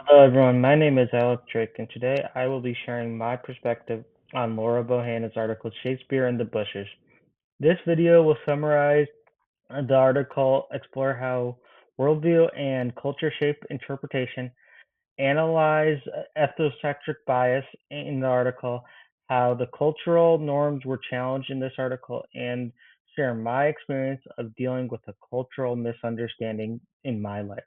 Hello, everyone. My name is Electric, and today I will be sharing my perspective on Laura Bohannan's article Shakespeare in the Bushes. This video will summarize the article, explore how worldview and culture shape interpretation, analyze ethnocentric bias in the article, how the cultural norms were challenged in this article, and share my experience of dealing with a cultural misunderstanding in my life.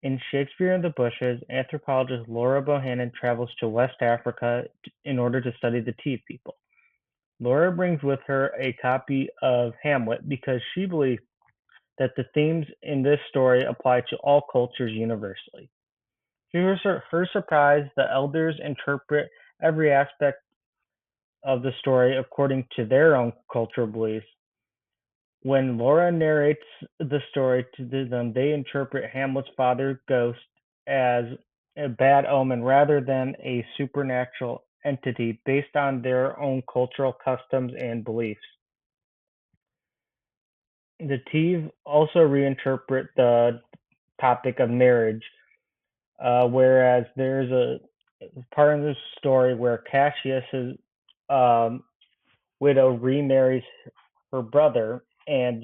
In Shakespeare in the Bushes, anthropologist Laura Bohannan travels to West Africa in order to study the tea people. Laura brings with her a copy of Hamlet because she believes that the themes in this story apply to all cultures universally. To her surprise, the elders interpret every aspect of the story according to their own cultural beliefs. When Laura narrates the story to them, they interpret Hamlet's father's ghost as a bad omen rather than a supernatural entity based on their own cultural customs and beliefs. The Teve also reinterpret the topic of marriage, whereas there's a part in this story where Cassius's um, widow remarries her brother, and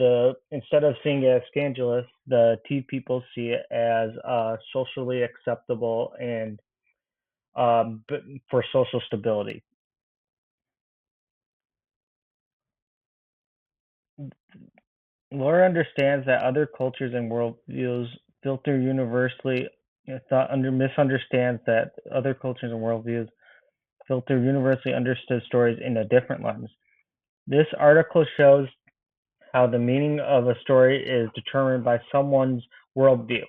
instead of seeing it as scandalous, the tea people see it as socially acceptable and for social stability. Laura understands that other cultures and worldviews filter universally. Misunderstands that other cultures and worldviews filter universally understood stories in a different lens. This article shows how the meaning of a story is determined by someone's worldview.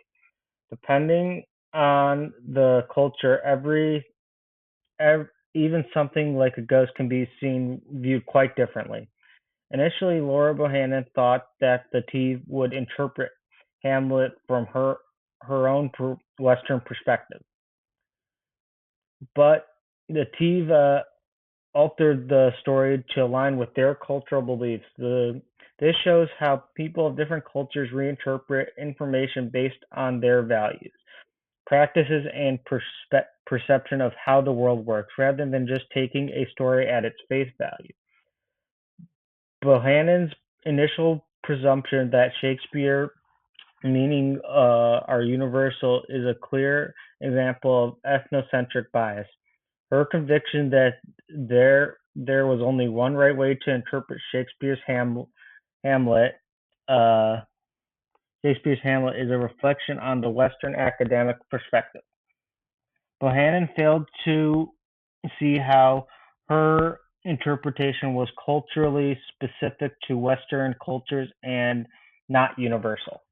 Depending on the culture, even something like a ghost can be viewed quite differently. Initially, Laura Bohannan thought that the Teve would interpret Hamlet from her own Western perspective, but the Teve altered the story to align with their cultural beliefs. This shows how people of different cultures reinterpret information based on their values, practices, and perception of how the world works, rather than just taking a story at its face value. Bohannon's initial presumption that Shakespeare meaning are universal is a clear example of ethnocentric bias. Her conviction that there was only one right way to interpret Hamlet, uh, Shakespeare's Hamlet, is a reflection on the Western academic perspective. Bohannon failed to see how her interpretation was culturally specific to Western cultures and not universal.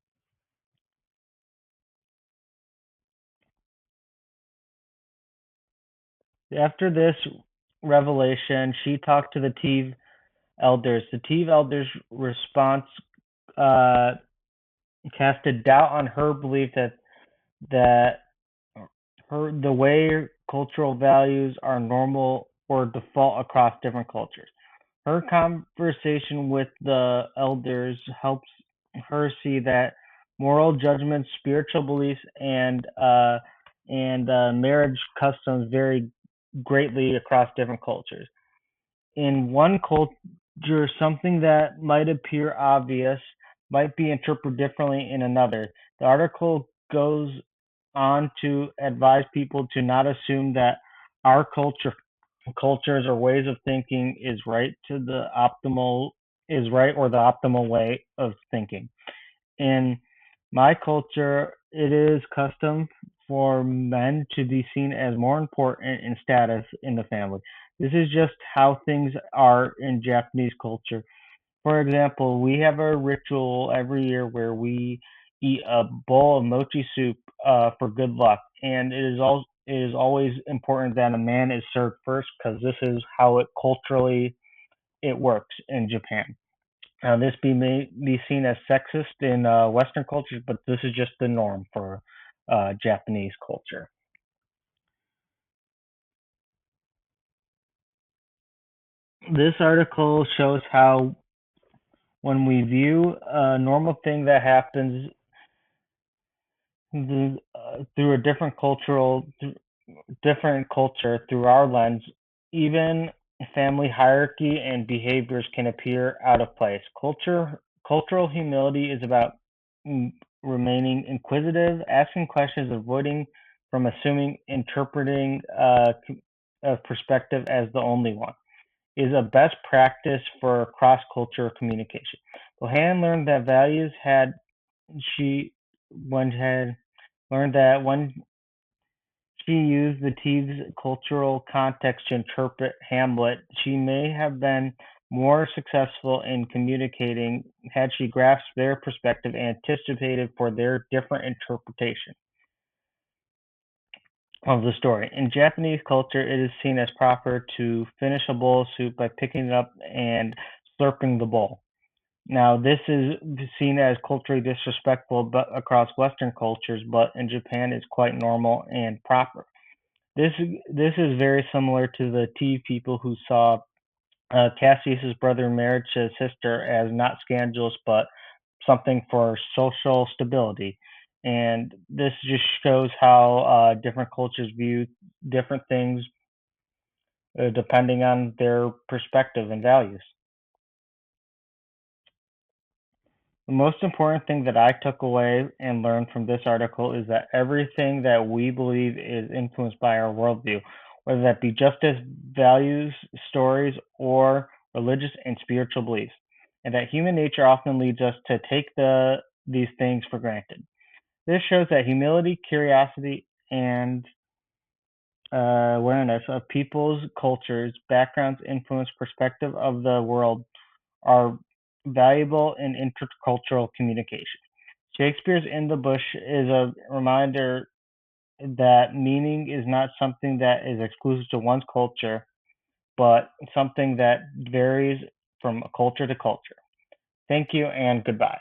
After this revelation, she talked to the Teve elders. The Teve elders' response uh, casted doubt on her belief that the way cultural values are normal or default across different cultures. Her conversation with the elders helps her see that moral judgments, spiritual beliefs, and marriage customs vary greatly across different cultures. In one culture, something that might appear obvious might be interpreted differently in another. The article goes on to advise people to not assume that our cultures or ways of thinking is right or the optimal way of thinking. In my culture, it is custom for men to be seen as more important in status in the family. This is just how things are in Japanese culture. For example, we have a ritual every year where we eat a bowl of mochi soup for good luck, and it is always important that a man is served first because this is how it culturally it works in Japan. This may be seen as sexist in Western cultures, but this is just the norm for Japanese culture. This article shows how when we view a normal thing that happens through a different culture through our lens, even family hierarchy and behaviors can appear out of place. Cultural humility is about mm, remaining inquisitive, asking questions, avoiding from assuming, interpreting a perspective as the only one. Is a best practice for cross-cultural communication. Bohannan learned that values had she one had learned that when she used the Teague's cultural context to interpret Hamlet, she may have been more successful in communicating had she grasped their perspective and anticipated for their different interpretation of the story. In Japanese culture, it is seen as proper to finish a bowl of soup by picking it up and slurping the bowl. Now, this is seen as culturally disrespectful but across Western cultures, but in Japan it's quite normal and proper. This this is very similar to the tea people who saw Cassius's brother marriage to his sister as not scandalous but something for social stability. And this just shows how different cultures view different things depending on their perspective and values. The most important thing that I took away and learned from this article is that everything that we believe is influenced by our worldview, whether that be justice, values, stories, or religious and spiritual beliefs, and that human nature often leads us to take these things for granted. This shows that humility, curiosity, and awareness of people's cultures, backgrounds, influence, perspective of the world are valuable in intercultural communication. Shakespeare's In the Bush is a reminder that meaning is not something that is exclusive to one's culture, but something that varies from culture to culture. Thank you and goodbye.